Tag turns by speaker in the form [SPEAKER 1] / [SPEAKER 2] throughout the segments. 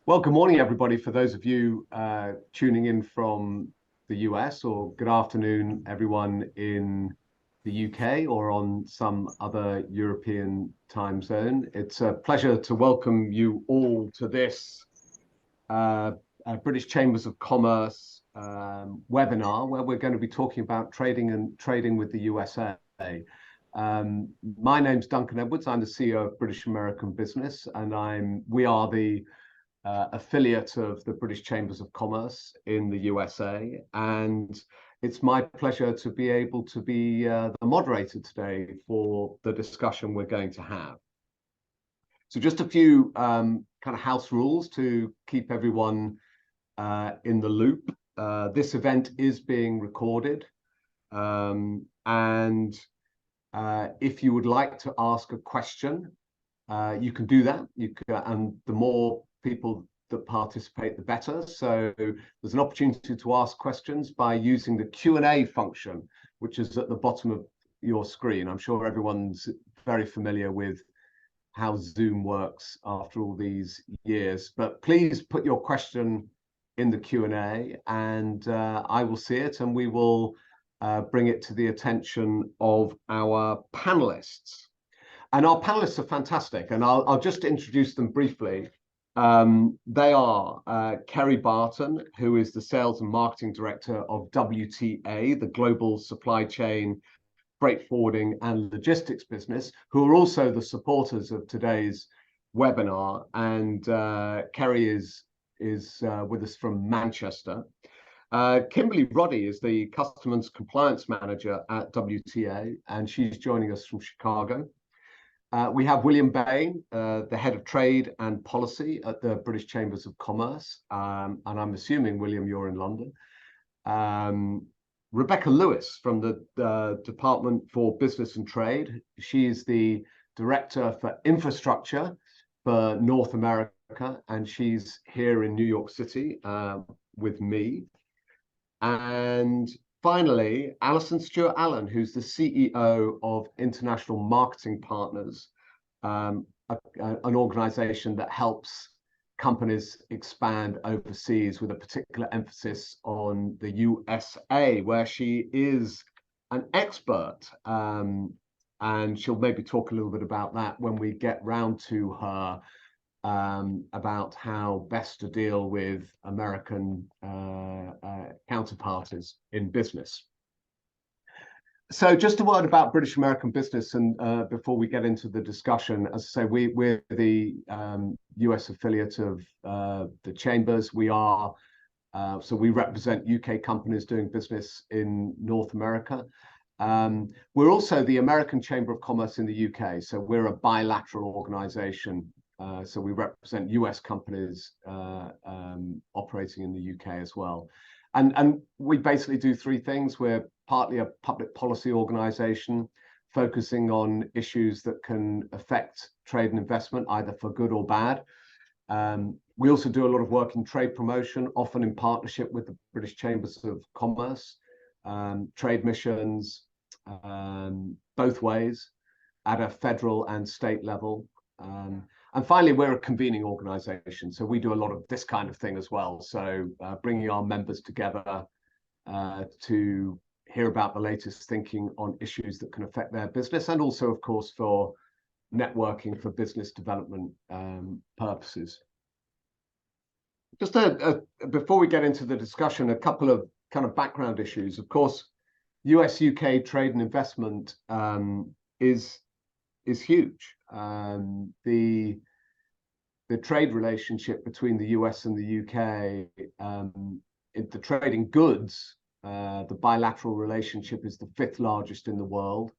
[SPEAKER 1] Well, good morning, everybody. For those of you tuning in from the US, or good afternoon, everyone in the UK or on some other European time zone. It's a pleasure to welcome you all to this British Chambers of Commerce webinar, where we're going to be talking about trading with the USA. My name's Duncan Edwards. I'm the CEO of British American Business, and we are the affiliate of the British Chambers of Commerce in the USA, and it's my pleasure to be able to be the moderator today for the discussion we're going to have. So just a few kind of house rules to keep everyone in the loop. This event is being recorded, and if you would like to ask a question, you can do that. And the more people that participate, the better. So there's an opportunity to ask questions by using the Q&A function, which is at the bottom of your screen. I'm sure everyone's very familiar with how Zoom works after all these years, but please put your question in the Q&A, and I will see it, and we will bring it to the attention of our panelists. And our panelists are fantastic, and I'll just introduce them briefly. They are Kerry Barton, who is the Sales and Marketing Director of WTA, the Global Supply Chain, Freight Forwarding and Logistics business, who are also the supporters of today's webinar. And Kerry is with us from Manchester. Kimberly Roddy is the Customs Compliance Manager at WTA, and she's joining us from Chicago. We have William Bain, the Head of Trade and Policy at the British Chambers of Commerce, and I'm assuming, William, you're in London. Rebecca Lewis from the Department for Business and Trade. She is the Director for Infrastructure for North America, and she's here in New York City with me. And finally, Alison Stewart-Allen, who's the CEO of International Marketing Partners, an organization that helps companies expand overseas with a particular emphasis on the USA, where she is an expert. And she'll maybe talk a little bit about that when we get round to her, about how best to deal with American counterparties in business. So just a word about British American Business, and before we get into the discussion, as I say, we're the US affiliate of the Chambers. So we represent UK companies doing business in North America. We're also the American Chamber of Commerce in the UK, so we're a bilateral organization. So we represent US companies operating in the UK as well. And we basically do three things. We're partly a public policy organization focusing on issues that can affect trade and investment, either for good or bad. We also do a lot of work in trade promotion, often in partnership with the British Chambers of Commerce, trade missions, both ways, at a federal and state level. And finally, we're a convening organization, so we do a lot of this kind of thing as well. So bringing our members together to hear about the latest thinking on issues that can affect their business, and also, of course, for networking for business development purposes. Just before we get into the discussion, a couple of kind of background issues. Of course, US-UK trade and investment is huge. The trade relationship between the US and the UK, the trade in goods, the bilateral relationship is the 5th largest in the world.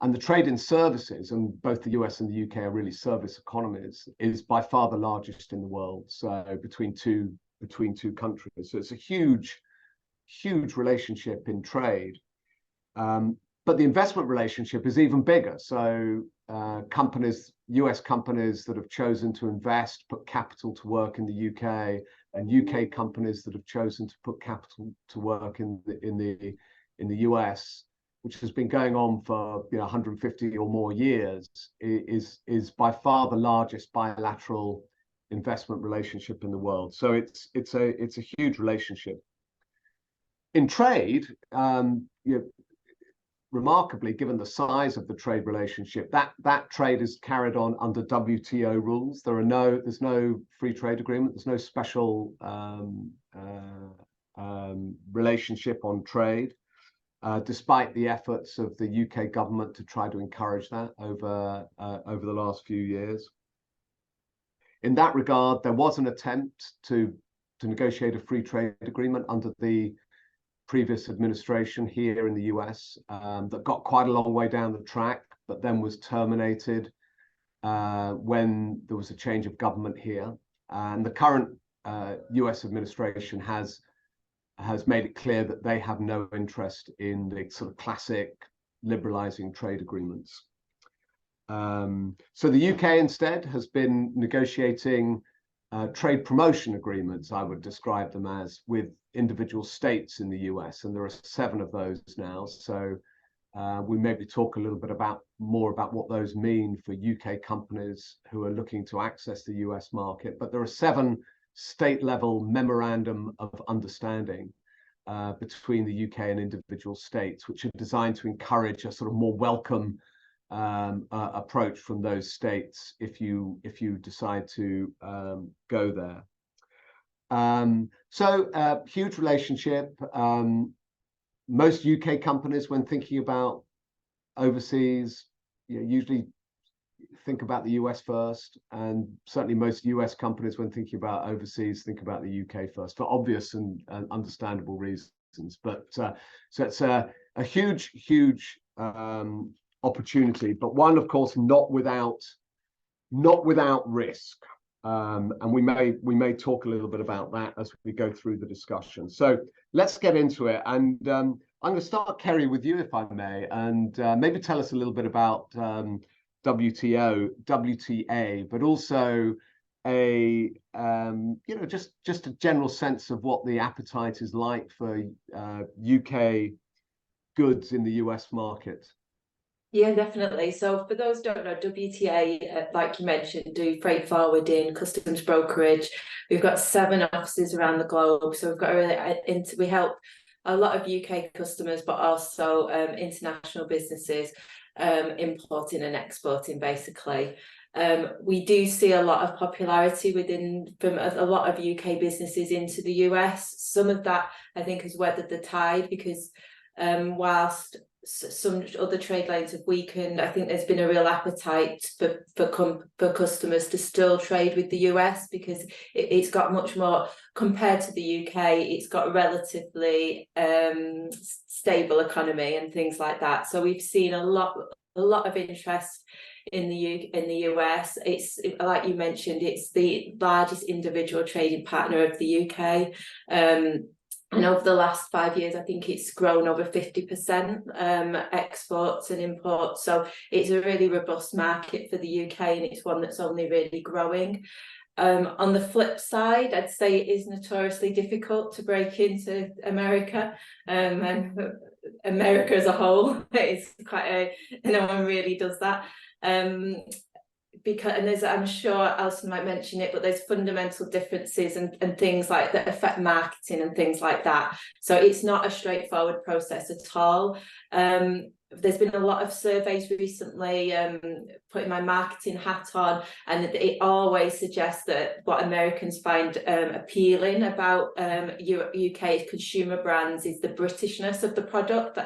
[SPEAKER 1] And the trade in services, and both the US and the UK are really service economies, is by far the largest in the world. So between two countries. So it's a huge relationship in trade. But the investment relationship is even bigger. So US companies that have chosen to invest, put capital to work in the UK, and UK companies that have chosen to put capital to work in the US, which has been going on for 150 or more years, is by far the largest bilateral investment relationship in the world. So it's a huge relationship. In trade, remarkably, given the size of the trade relationship, that trade is carried on under WTO rules. There's no free trade agreement. There's no special relationship on trade, despite the efforts of the UK government to try to encourage that over the last few years. In that regard, there was an attempt to negotiate a free trade agreement under the previous administration here in the US that got quite a long way down the track, but then was terminated when there was a change of government here. And the current US administration has made it clear that they have no interest in the sort of classic liberalizing trade agreements. So the UK instead has been negotiating trade promotion agreements, I would describe them as, with individual states in the US, and there are 7 of those now. So we maybe talk a little bit more about what those mean for UK companies who are looking to access the US market. But there are 7 state-level memorandum of understanding between the UK and individual states, which are designed to encourage a sort of more welcome approach from those states if you decide to go there. So huge relationship. Most UK companies, when thinking about overseas, usually think about the US first, and certainly most US companies, when thinking about overseas, think about the UK first for obvious and understandable reasons. But so it's a huge opportunity, but one, of course, not without risk. And we may talk a little bit about that as we go through the discussion. So let's get into it. And I'm going to start, Kerry, with you, if I may, and maybe tell us a little bit about WTA, but also just a general sense of what the appetite is like for UK goods in the US market.
[SPEAKER 2] Yeah, definitely. So for those who don't know, WTA, like you mentioned, do freight forwarding, customs brokerage. We've got 7 offices around the globe. So we've got we help a lot of UK customers, but also international businesses importing and exporting, basically. We do see a lot of popularity from a lot of UK businesses into the US. Some of that, I think, has weathered the tide because whilst some other trade lanes have weakened, I think there's been a real appetite for customers to still trade with the US because it's got much more, compared to the UK, it's got a relatively stable economy and things like that. So we've seen a lot of interest in the US. It's, like you mentioned, it's the largest individual trading partner of the UK. And over the last 5 years, I think it's grown over 50% exports and imports. So it's a really robust market for the UK, and it's one that's only really growing. On the flip side, I'd say it is notoriously difficult to break into America, and America as a whole. It's quite no one really does that. Because, and there's, I'm sure Alison might mention it, but there's fundamental differences and things like that affect marketing and things like that. So it's not a straightforward process at all. There's been a lot of surveys recently, putting my marketing hat on, and it always suggests that what Americans find appealing about UK consumer brands is the Britishness of the product.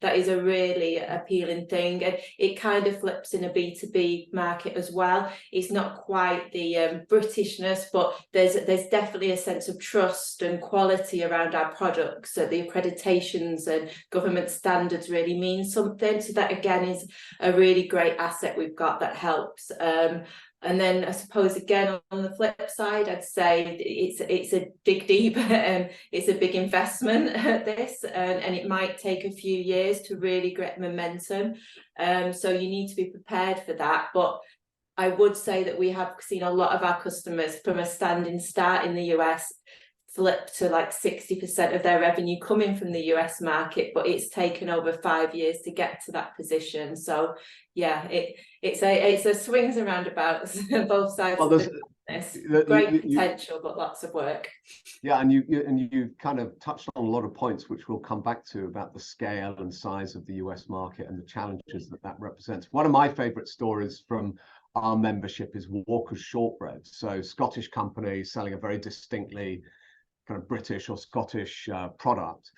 [SPEAKER 2] That is a really appealing thing, and it kind of flips in a B2B market as well. It's not quite the Britishness, but there's definitely a sense of trust and quality around our products. So the accreditations and government standards really mean something. So that again is a really great asset we've got that helps. And then I suppose again on the flip side, I'd say it's a dig deep and it's a big investment this, and it might take a few years to really get momentum. So you need to be prepared for that. But I would say that we have seen a lot of our customers from a standing start in the US flip to like 60% of their revenue coming from the US market, but it's taken over 5 years to get to that position. So yeah, it's a swings and roundabouts both sides.
[SPEAKER 1] Well,
[SPEAKER 2] There's
[SPEAKER 1] You,
[SPEAKER 2] great potential, but lots of work.
[SPEAKER 1] yeah, and you kind of touched on a lot of points which we'll come back to about the scale and size of the US market and the challenges that that represents. One of my favorite stories from our membership is Walker's Shortbread. So Scottish company selling a very distinctly kind of British or Scottish product,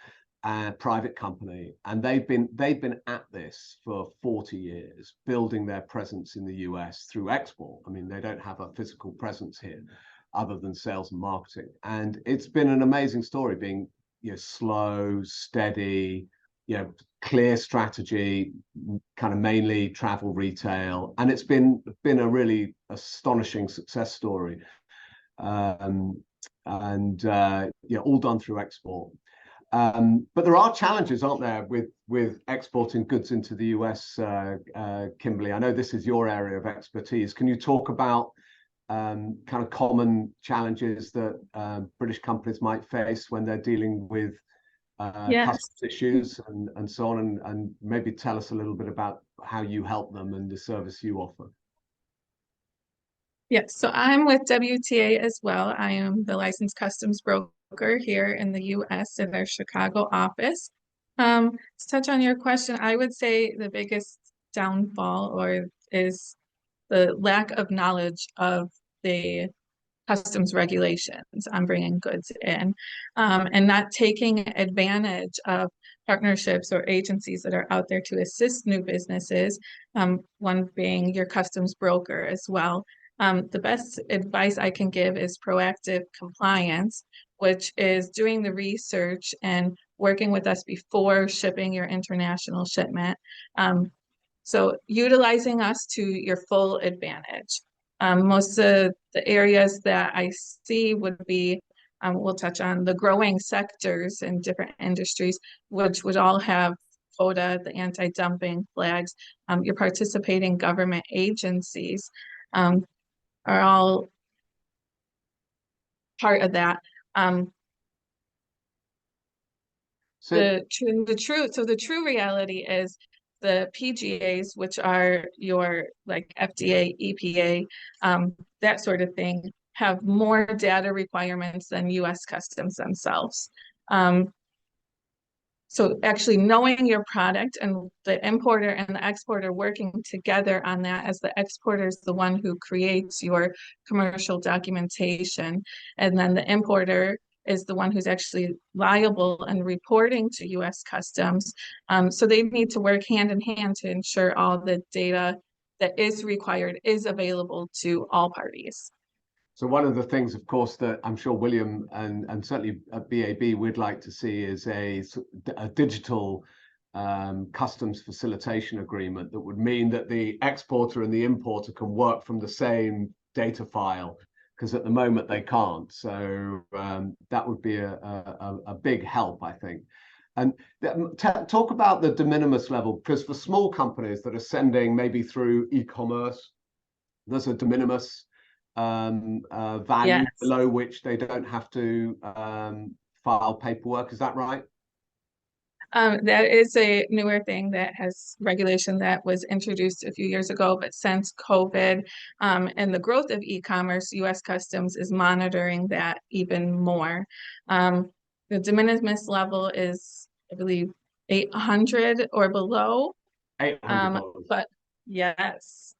[SPEAKER 1] private company, and they've been at this for 40 years, building their presence in the US through export. I mean, they don't have a physical presence here other than sales and marketing. And it's been an amazing story, being, you know, slow, steady, you know, clear strategy, kind of mainly travel retail. And it's been a really astonishing success story. Yeah, all done through export. But there are challenges, aren't there, with exporting goods into the US, Kimberly? I know this is your area of expertise. Can you talk about kind of common challenges that British companies might face when they're dealing with customs issues and so on, and maybe tell us a little bit about how you help them and the service you offer?
[SPEAKER 3] Yes, so I'm with WTA as well. I am the licensed customs broker here in the US in our Chicago office. To touch on your question, I would say the biggest downfall is the lack of knowledge of the customs regulations on bringing goods in, and not taking advantage of partnerships or agencies that are out there to assist new businesses, one being your customs broker as well. The best advice I can give is proactive compliance, which is doing the research and working with us before shipping your international shipment. So utilizing us to your full advantage. Most of the areas that I see would be, we'll touch on the growing sectors in different industries, which would all have quota, the anti-dumping flags. Your participating government agencies are all part of that. The true reality is the PGAs, which are your like FDA, EPA, that sort of thing, have more data requirements than US Customs themselves. So actually knowing your product and the importer and the exporter working together on that, as the exporter is the one who creates your commercial documentation, and then the importer is the one who's actually liable and reporting to US Customs. So they need to work hand in hand to ensure all the data that is required is available to all parties.
[SPEAKER 1] So one of the things, of course, that I'm sure William and certainly at BAB would like to see is a digital customs facilitation agreement that would mean that the exporter and the importer can work from the same data file, because at the moment they can't. So that would be a big help, I think. And talk about the de minimis level, because for small companies that are sending maybe through e-commerce, there's a de minimis value below which they don't have to file paperwork. Is that right?
[SPEAKER 3] That is a newer thing that has regulation that was introduced a few years ago, but since COVID and the growth of e-commerce, US Customs is monitoring that even more. The de minimis level is, I believe, 800 or below.
[SPEAKER 1] $800.
[SPEAKER 3] But yes.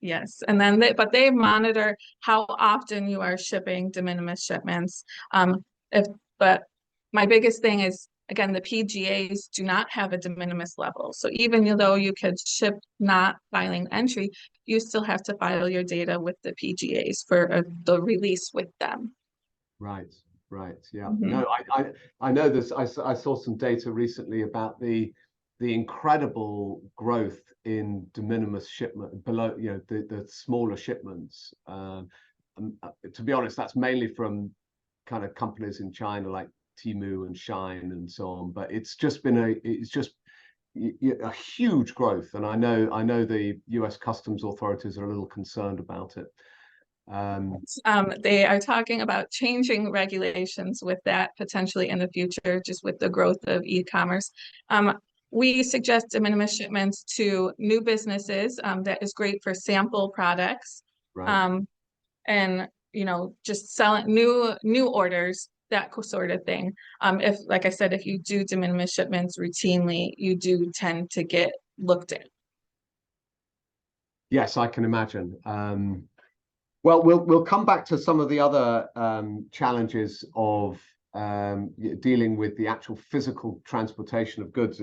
[SPEAKER 3] And then they monitor how often you are shipping de minimis shipments. But my biggest thing is, again, the PGAs do not have a de minimis level. So even though you could ship not filing entry, you still have to file your data with the PGAs for the release with them.
[SPEAKER 1] Right. Yeah. No, I know this. I saw some data recently about the incredible growth in de minimis shipment below, you know, the smaller shipments. To be honest, that's mainly from kind of companies in China like Temu and Shine and so on. But it's just been a huge growth, and I know the US Customs authorities are a little concerned about it.
[SPEAKER 3] They are talking about changing regulations with that potentially in the future, just with the growth of e-commerce. We suggest de minimis shipments to new businesses. That is great for sample products.
[SPEAKER 1] Right.
[SPEAKER 3] And just selling new orders, that sort of thing. If, like I said, if you do de minimis shipments routinely, you do tend to get looked at.
[SPEAKER 1] Yes, I can imagine. Well, we'll come back to some of the other challenges of dealing with the actual physical transportation of goods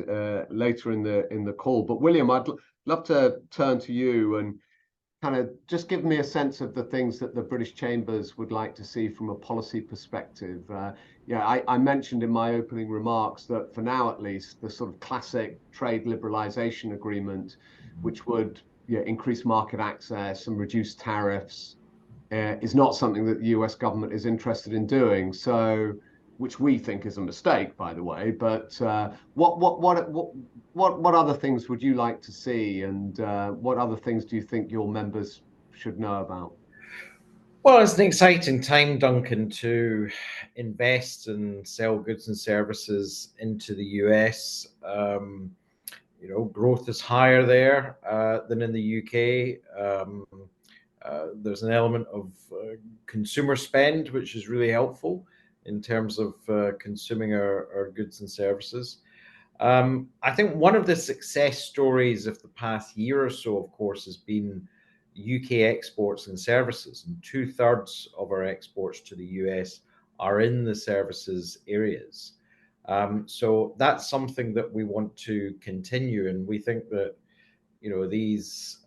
[SPEAKER 1] later in the call. But William, I'd love to turn to you and kind of just give me a sense of the things that the British Chambers would like to see from a policy perspective. I mentioned in my opening remarks that for now, at least, the sort of classic trade liberalization agreement, which would increase market access and reduce tariffs, is not something that the US government is interested in doing. So, which we think is a mistake, by the way. But what other things would you like to see, and what other things do you think your members should know about?
[SPEAKER 4] Well, it's an exciting time, Duncan, to invest and sell goods and services into the US. Growth is higher there than in the UK. There's an element of consumer spend, which is really helpful in terms of consuming our goods and services. I think one of the success stories of the past year or so, of course, has been UK exports and services, and 2/3 of our exports to the US are in the services areas. So that's something that we want to continue, and we think that these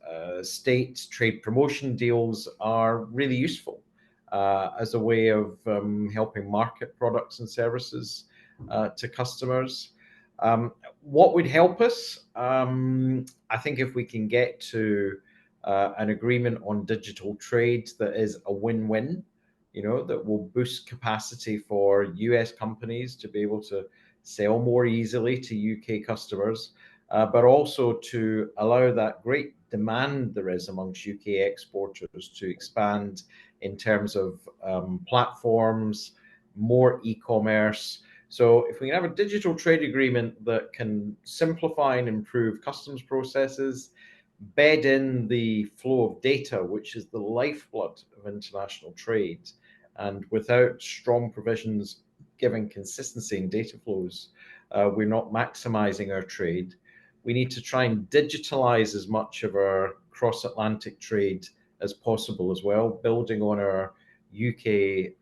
[SPEAKER 4] state trade promotion deals are really useful as a way of helping market products and services to customers. What would help us? I think if we can get to an agreement on digital trade that is a win-win, that will boost capacity for US companies to be able to sell more easily to UK customers, but also to allow that great demand there is amongst UK exporters to expand in terms of platforms, more e-commerce. So if we can have a digital trade agreement that can simplify and improve customs processes, bed in the flow of data, which is the lifeblood of international trade, and without strong provisions giving consistency in data flows, we're not maximizing our trade. We need to try and digitalize as much of our cross-Atlantic trade as possible as well, building on our UK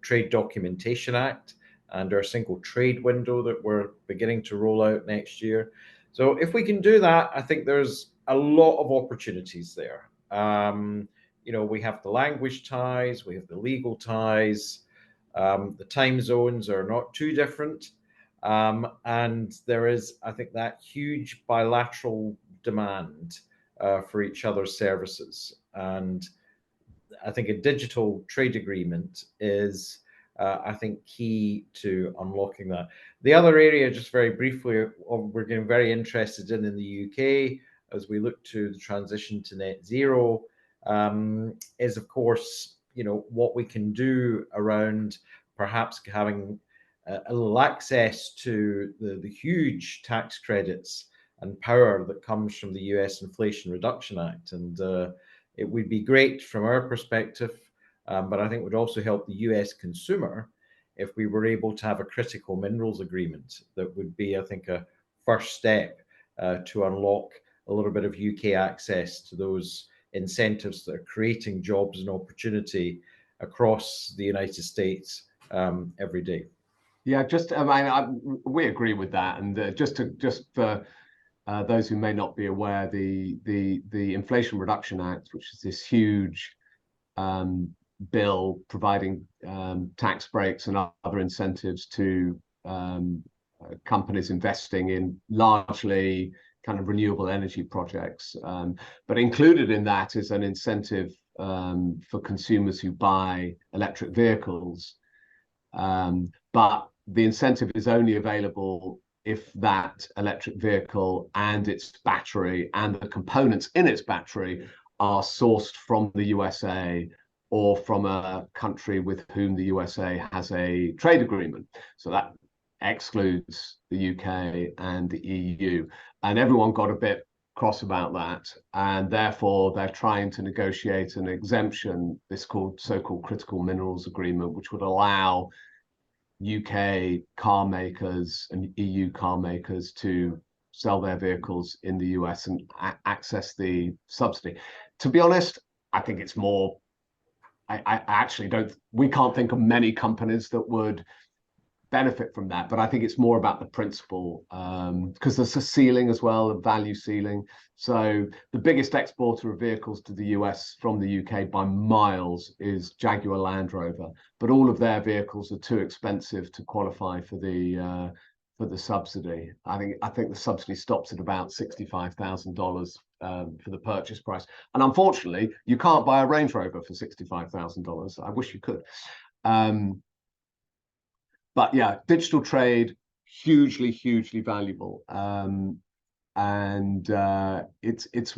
[SPEAKER 4] Trade Documentation Act and our single trade window that we're beginning to roll out next year. So if we can do that, I think there's a lot of opportunities there. We have the language ties, we have the legal ties, the time zones are not too different. And there is, I think, that huge bilateral demand for each other's services. And I think a digital trade agreement is, I think, key to unlocking that. The other area, just very briefly, we're getting very interested in the UK as we look to the transition to net zero, is, of course, what we can do around perhaps having a little access to the huge tax credits and power that comes from the US Inflation Reduction Act. And it would be great from our perspective, but I think would also help the US consumer if we were able to have a critical minerals agreement. That would be, I think, a first step to unlock a little bit of UK access to those incentives that are creating jobs and opportunity across the United States every day.
[SPEAKER 1] Yeah, we agree with that. And just for those who may not be aware, the Inflation Reduction Act, which is this huge bill providing tax breaks and other incentives to companies investing in largely kind of renewable energy projects. But included in that is an incentive for consumers who buy electric vehicles. But the incentive is only available if that electric vehicle and its battery and the components in its battery are sourced from the USA or from a country with whom the USA has a trade agreement. So that excludes the UK and the EU. And everyone got a bit cross about that, and therefore they're trying to negotiate an exemption, this so-called critical minerals agreement, which would allow UK car makers and EU car makers to sell their vehicles in the US and access the subsidy. To be honest, I think it's more, I actually don't, we can't think of many companies that would benefit from that, but I think it's more about the principle, because there's a ceiling as well, a value ceiling. So the biggest exporter of vehicles to the US from the UK by miles is Jaguar Land Rover, but all of their vehicles are too expensive to qualify for the subsidy. I think the subsidy stops at about $65,000 for the purchase price, and unfortunately, you can't buy a Range Rover for $65,000. I wish you could. But yeah, digital trade, hugely valuable, and it's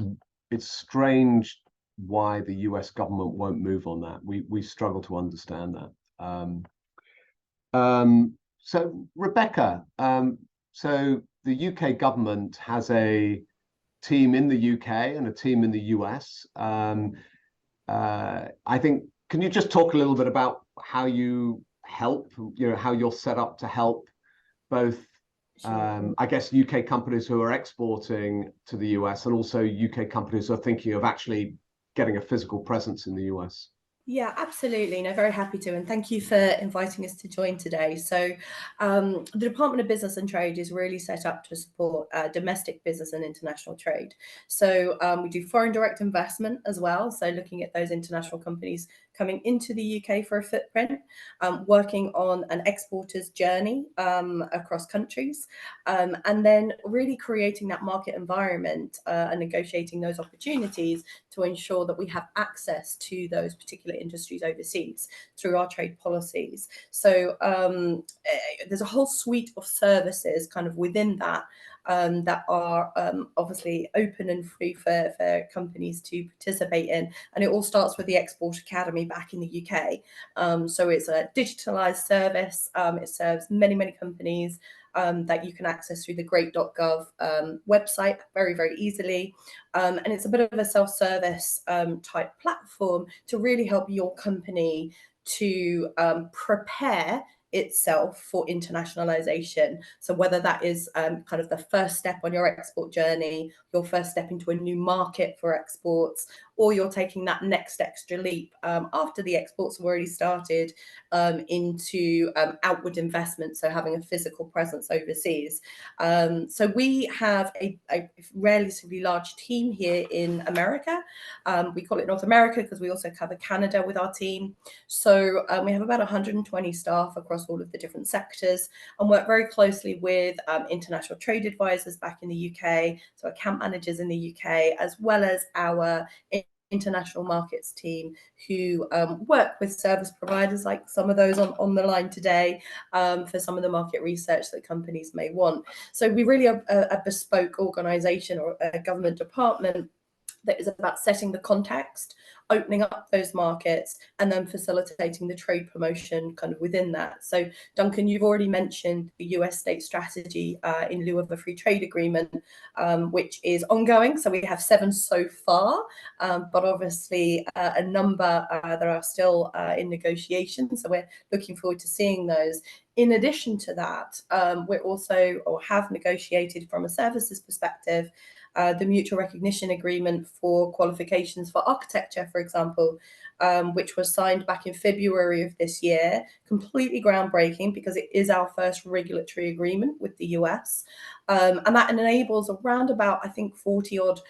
[SPEAKER 1] strange why the US government won't move on that. We struggle to understand that. So Rebecca, so the UK government has a team in the UK and a team in the US. I think, can you just talk a little bit about how you help, how you're set up to help both, I guess, UK companies who are exporting to the US and also UK companies who are thinking of actually getting a physical presence in the US?
[SPEAKER 5] Yeah, absolutely. No, very happy to. And thank you for inviting us to join today. So the Department of Business and Trade is really set up to support domestic business and international trade. So we do foreign direct investment as well. So looking at those international companies coming into the UK for a footprint, working on an exporter's journey across countries, and then really creating that market environment and negotiating those opportunities to ensure that we have access to those particular industries overseas through our trade policies. So there's a whole suite of services kind of within that that are obviously open and free for companies to participate in. And it all starts with the Export Academy back in the UK. So it's a digitalized service. It serves many companies that you can access through the great.gov website very easily. And it's a bit of a self-service type platform to really help your company to prepare itself for internationalization. So whether that is kind of the first step on your export journey, your first step into a new market for exports, or you're taking that next extra leap after the exports have already started into outward investment, so having a physical presence overseas. So we have a relatively large team here in America. We call it North America because we also cover Canada with our team. So we have about 120 staff across all of the different sectors and work very closely with international trade advisors back in the UK, so account managers in the UK, as well as our international markets team who work with service providers like some of those on the line today for some of the market research that companies may want. So we really are a bespoke organization or a government department that is about setting the context, opening up those markets, and then facilitating the trade promotion kind of within that. So Duncan, you've already mentioned the US state strategy in lieu of a free trade agreement, which is ongoing. So we have 7 so far, but obviously a number that are still in negotiation. So we're looking forward to seeing those. In addition to that, we're also, or have negotiated from a services perspective, the mutual recognition agreement for qualifications for architecture, for example, which was signed back in February of this year, completely groundbreaking because it is our first regulatory agreement with the US. And that enables around about, I think, 40 odd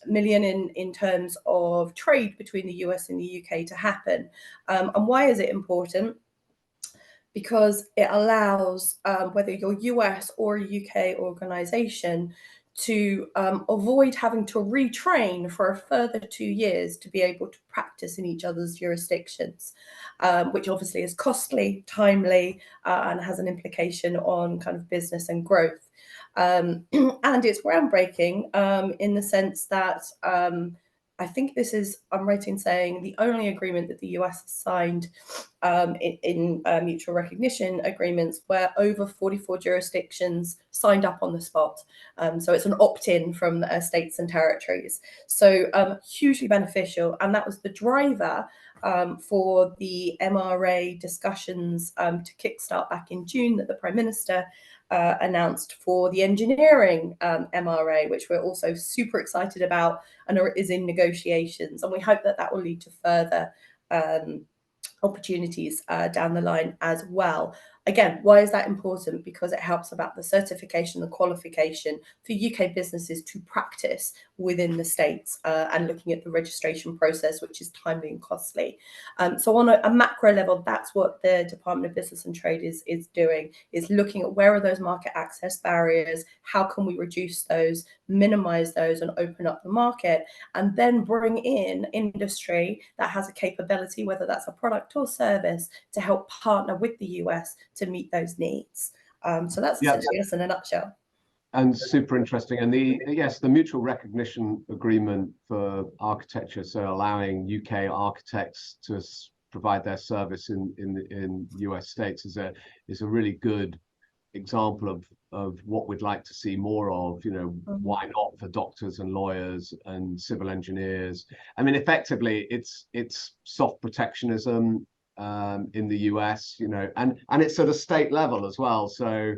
[SPEAKER 5] million in terms of trade between the US and the UK to happen. And why is it important? Because it allows whether you're US or a UK organization to avoid having to retrain for a further 2 years to be able to practice in each other's jurisdictions, which obviously is costly, timely, and has an implication on kind of business and growth. And it's groundbreaking in the sense that I think this is, I'm right in saying, the only agreement that the US has signed in mutual recognition agreements where over 44 jurisdictions signed up on the spot. So it's an opt-in from states and territories. So hugely beneficial. And that was the driver for the MRA discussions to kickstart back in June that the Prime Minister announced for the engineering MRA, which we're also super excited about and is in negotiations. And we hope that that will lead to further opportunities down the line as well. Again, why is that important? Because it helps about the certification, the qualification for UK businesses to practice within the States and looking at the registration process, which is timely and costly. So on a macro level, that's what the Department of Business and Trade is doing, is looking at where are those market access barriers, how can we reduce those, minimize those and open up the market, and then bring in industry that has a capability, whether that's a product or service, to help partner with the US to meet those needs. So that's essentially us in a nutshell.
[SPEAKER 1] And super interesting. And the mutual recognition agreement for architecture, so allowing UK architects to provide their service in US states is a really good example of what we'd like to see more of. Why not for doctors and lawyers and civil engineers? I mean, effectively, it's soft protectionism in the US, and it's at a state level as well. So,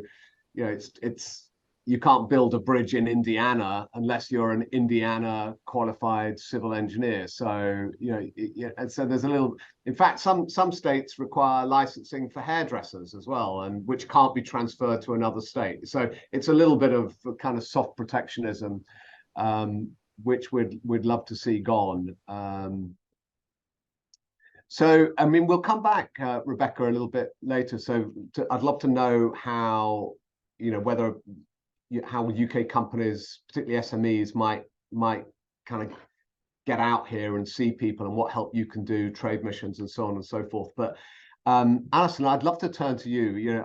[SPEAKER 1] it's you can't build a bridge in Indiana unless you're an Indiana qualified civil engineer. So, and so there's a little. In fact, some states require licensing for hairdressers as well, and which can't be transferred to another state. So it's a little bit of kind of soft protectionism, which we'd love to see gone. So, I mean, we'll come back, Rebecca, a little bit later. So I'd love to know how, how UK companies, particularly SMEs, might kind of get out here and see people, and what help you can do, trade missions and so on and so forth. But Alison, I'd love to turn to you.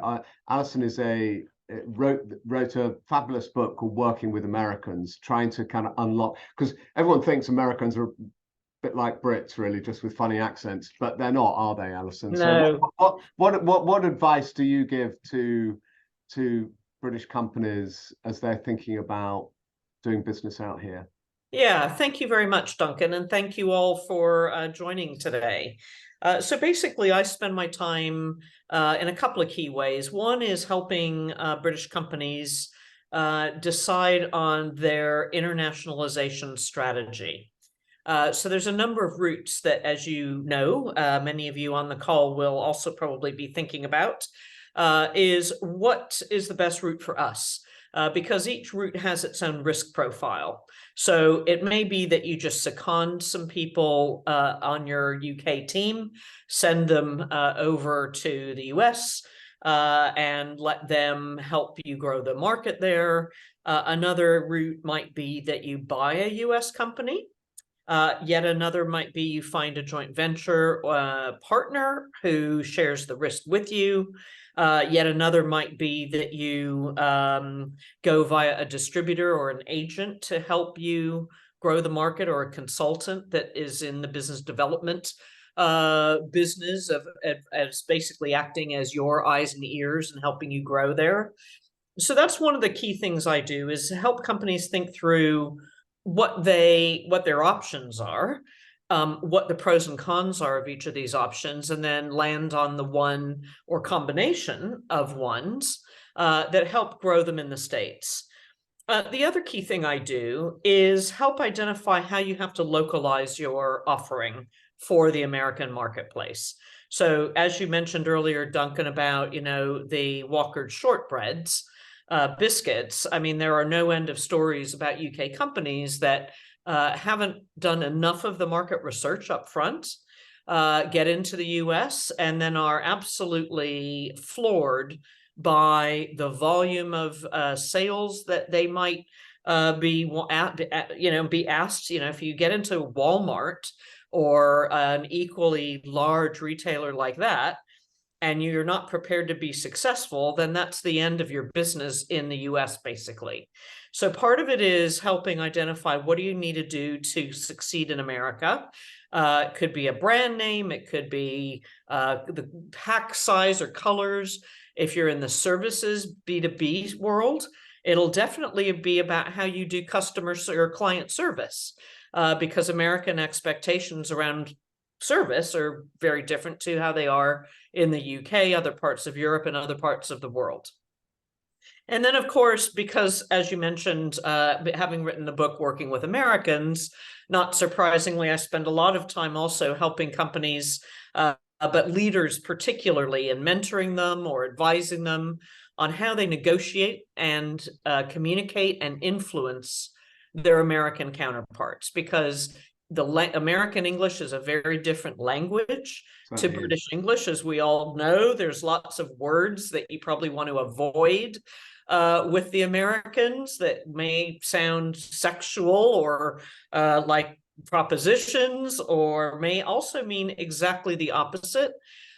[SPEAKER 1] Alison wrote a fabulous book called Working with Americans, trying to kind of unlock, because everyone thinks Americans are bit like Brits, really, just with funny accents, but they're not, are they, Alison?
[SPEAKER 6] No.
[SPEAKER 1] So what advice do you give to British companies as they're thinking about doing business out here?
[SPEAKER 6] Yeah, thank you very much, Duncan, and thank you all for joining today. So basically, I spend my time in a couple of key ways. One is helping British companies decide on their internationalization strategy. So there's a number of routes that, as you know, many of you on the call will also probably be thinking about, is what is the best route for us? Because each route has its own risk profile. So it may be that you just second some people on your UK team, send them over to the US and let them help you grow the market there. Another route might be that you buy a US company. Yet another might be you find a joint venture partner who shares the risk with you. Yet another might be that you go via a distributor or an agent to help you grow the market, or a consultant that is in the business development business as basically acting as your eyes and ears and helping you grow there. So that's one of the key things I do, is help companies think through what their options are, what the pros and cons are of each of these options, and then land on the one or combination of ones that help grow them in the States. The other key thing I do is help identify how you have to localize your offering for the American marketplace. So as you mentioned earlier, Duncan, about, the Walker's shortbreads, biscuits, I mean, there are no end of stories about UK companies that haven't done enough of the market research up front, get into the US, and then are absolutely floored by the volume of sales that they might be asked. If you get into Walmart or an equally large retailer like that, and you're not prepared to be successful, then that's the end of your business in the US, basically. So part of it is helping identify what do you need to do to succeed in America. It could be a brand name, it could be the pack size or colors. If you're in the services B2B world, it'll definitely be about how you do customer or client service, because American expectations around service are very different to how they are in the UK, other parts of Europe, and other parts of the world. And then, of course, because, as you mentioned, having written the book Working with Americans, not surprisingly, I spend a lot of time also helping companies, but leaders particularly, in mentoring them or advising them on how they negotiate and communicate and influence their American counterparts, because the American English is a very different language to British English. As we all know, there's lots of words that you probably want to avoid with the Americans that may sound sexual or like propositions, or may also mean exactly the opposite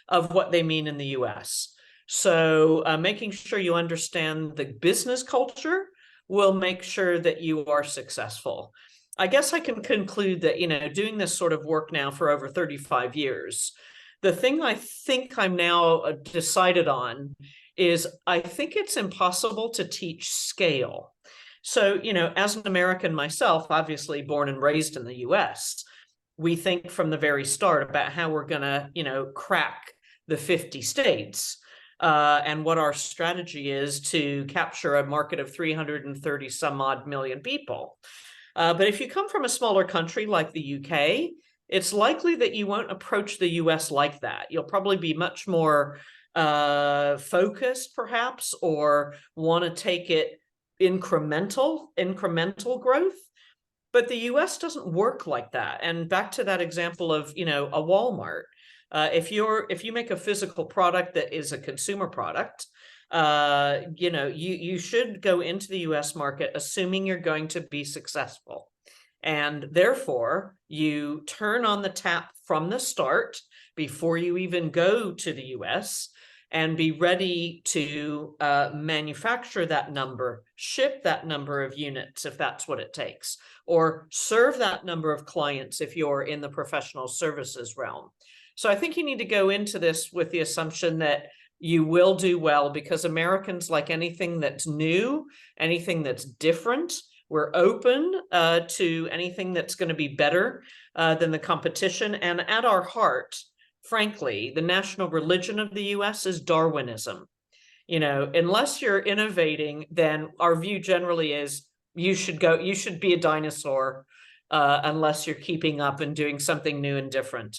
[SPEAKER 6] of what they mean in the US. So making sure you understand the business culture will make sure that you are successful. I guess I can conclude that, you know, doing this sort of work now for over 35 years, the thing I think I'm now decided on is I think it's impossible to teach scale. So, you know, as an American myself, obviously born and raised in the US, we think from the very start about how we're going to, you know, crack the 50 states and what our strategy is to capture a market of 330 some odd million people. But if you come from a smaller country like the UK, it's likely that you won't approach the US like that. You'll probably be much more focused, perhaps, or want to take it incremental growth. But the US doesn't work like that. And back to that example of, you know, a Walmart. If you make a physical product that is a consumer product, you know, you should go into the US market assuming you're going to be successful. And therefore, you turn on the tap from the start before you even go to the US, and be ready to manufacture that number, ship that number of units if that's what it takes, or serve that number of clients if you're in the professional services realm. So I think you need to go into this with the assumption that you will do well, because Americans like anything that's new, anything that's different. We're open to anything that's going to be better than the competition. And at our heart, frankly, the national religion of the US is Darwinism. You know, unless you're innovating, then our view generally is you should be a dinosaur unless you're keeping up and doing something new and different.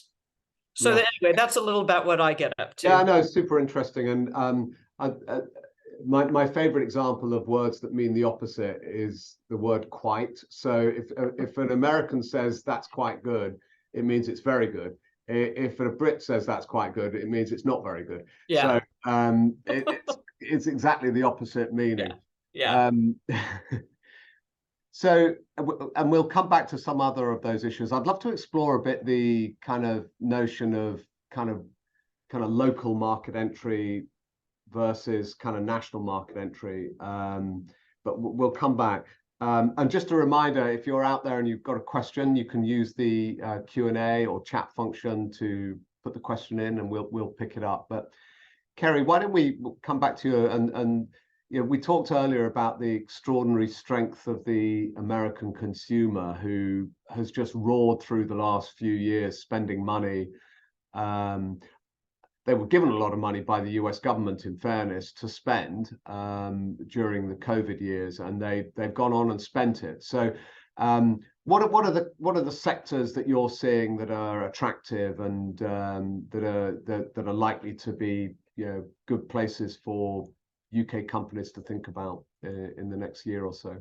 [SPEAKER 6] So anyway, that's a little about what I get up to.
[SPEAKER 1] Yeah, I know, super interesting. And my favorite example of words that mean the opposite is the word quite. So if an American says that's quite good, it means it's very good. If a Brit says that's quite good, it means it's not very good.
[SPEAKER 6] Yeah.
[SPEAKER 1] So it's exactly the opposite meaning.
[SPEAKER 6] Yeah.
[SPEAKER 1] So, and we'll come back to some other of those issues. I'd love to explore a bit the kind of notion of kind of local market entry versus kind of national market entry. But we'll come back. And just a reminder, if you're out there and you've got a question, you can use the Q&A or chat function to put the question in, and we'll pick it up. But Kerry, why don't we come back to you? And you know, we talked earlier about the extraordinary strength of the American consumer, who has just roared through the last few years, spending money. They were given a lot of money by the US government, in fairness, to spend during the COVID years, and they've gone on and spent it. So what are the sectors that you're seeing that are attractive and that are likely to be, you know, good places for UK companies to think about in the next year or so?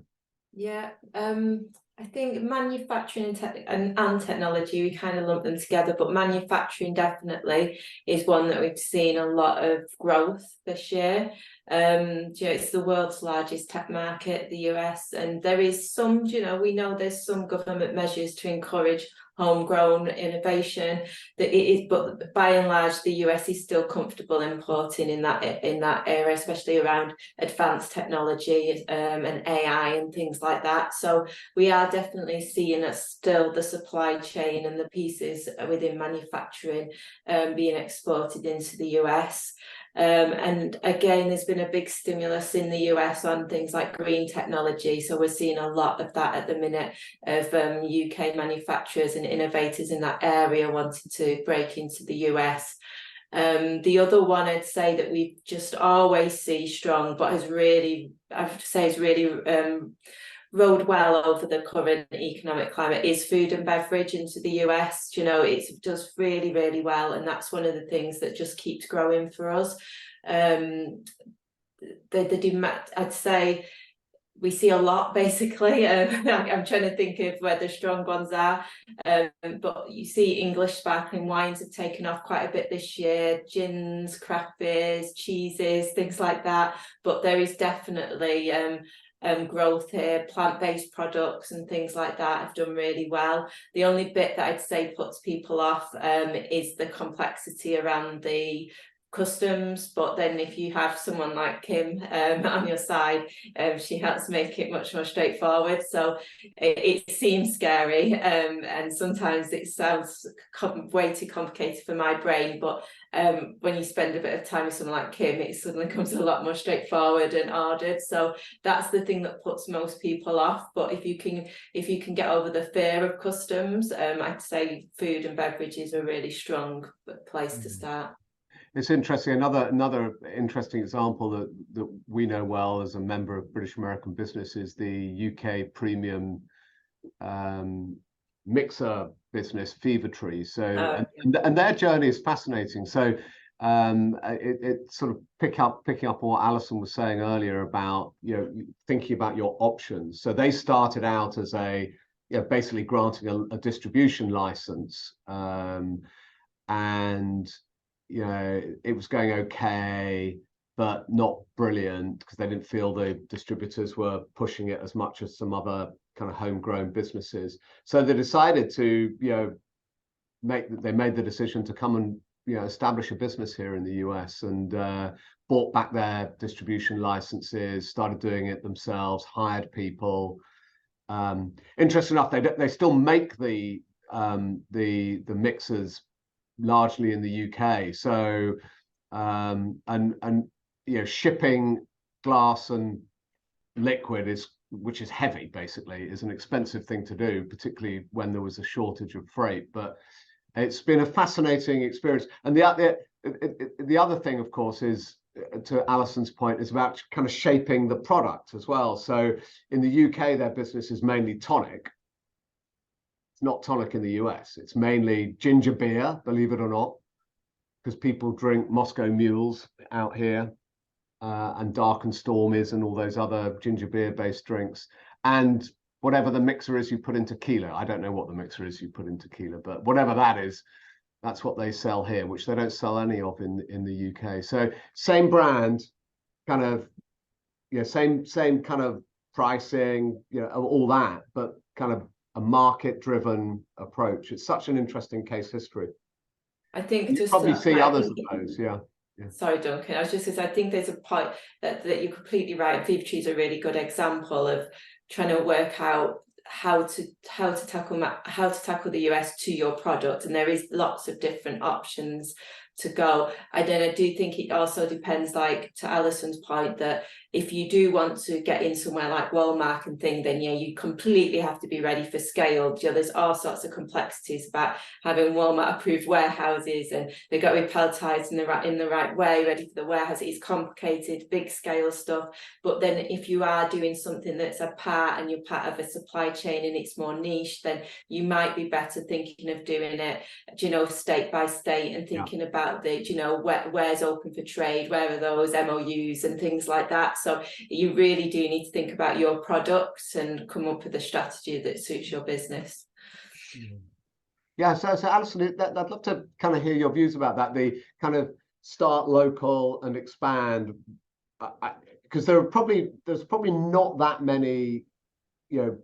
[SPEAKER 2] Yeah, I think manufacturing and technology, we kind of lump them together, but manufacturing definitely is one that we've seen a lot of growth this year. You know, it's the world's largest tech market, the US, and there is some, you know, we know there's some government measures to encourage homegrown innovation that it is, but by and large the US is still comfortable importing in that area, especially around advanced technology and AI and things like that. So we are definitely seeing that still the supply chain and the pieces within manufacturing being exported into the US. And again, there's been a big stimulus in the US on things like green technology. So we're seeing a lot of that at the minute of UK manufacturers and innovators in that area wanting to break into the US. The other one I'd say that we just always see strong, but has really, I have to say, has really rode well over the current economic climate is food and beverage into the US. You know, it does really, really well, and that's one of the things that just keeps growing for us. The demand, I'd say, we see a lot basically. I'm trying to think of where the strong ones are, but you see English sparkling wines have taken off quite a bit this year, gins, craft beers, cheeses, things like that. But there is definitely growth here. Plant-based products and things like that have done really well. The only bit that I'd say puts people off is the complexity around the customs, but then if you have someone like Kim on your side, she helps make it much more straightforward. So it seems scary, and sometimes it sounds way too complicated for my brain, but when you spend a bit of time with someone like Kim, it suddenly comes a lot more straightforward and ordered. So that's the thing that puts most people off. But if you can get over the fear of customs, I'd say food and beverage is a really strong place to start.
[SPEAKER 1] It's interesting. Another interesting example that we know well as a member of British American Business is the UK premium mixer business, Fever Tree. So and their journey is fascinating. So it sort of picking up on what Alison was saying earlier about, you know, thinking about your options. So they started out as basically granting a distribution license, and you know, it was going okay, but not brilliant because they didn't feel the distributors were pushing it as much as some other kind of homegrown businesses. So they decided to, you know, they made the decision to come and, you know, establish a business here in the US, and bought back their distribution licenses, started doing it themselves, hired people. Interesting enough, they still make the mixers largely in the UK. So and you know, shipping glass and liquid which is heavy basically, is an expensive thing to do, particularly when there was a shortage of freight. But it's been a fascinating experience. And the other thing, of course, is, to Alison's point, is about kind of shaping the product as well. So in the UK, their business is mainly tonic. Not tonic in the US. It's mainly ginger beer, believe it or not, because people drink Moscow Mules out here, and Dark and Stormies and all those other ginger beer based drinks, and whatever the mixer is you put in tequila. I don't know what the mixer is you put in tequila, but whatever that is, that's what they sell here, which they don't sell any of in the UK. So same brand, kind of, you know, same kind of pricing, you know, all that, but kind of a market-driven approach. It's such an interesting case history.
[SPEAKER 2] I think
[SPEAKER 1] you probably see others of those, yeah.
[SPEAKER 2] Sorry, Duncan. I was just because I think there's a point that you're completely right. Fever Tree is a really good example of trying to work out how to tackle the US to your product, and there is lots of different options to go. And then I do think it also depends, like to Alison's point, that if you do want to get in somewhere like Walmart and thing, then yeah, you completely have to be ready for scale. You know, there's all sorts of complexities about having Walmart approved warehouses, and they've got to be palletized in the right way, ready for the warehouse. It's complicated, big scale stuff. But then if you are doing something that's a part and you're part of a supply chain and it's more niche, then you might be better thinking of doing it, you know, state by state, and thinking about the, you know, where's open for trade, where are those MOUs and things like that. So you really do need to think about your products and come up with a strategy that suits your business.
[SPEAKER 1] Yeah, so Alison, I'd love to kind of hear your views about that, the kind of start local and expand, because there's probably not that many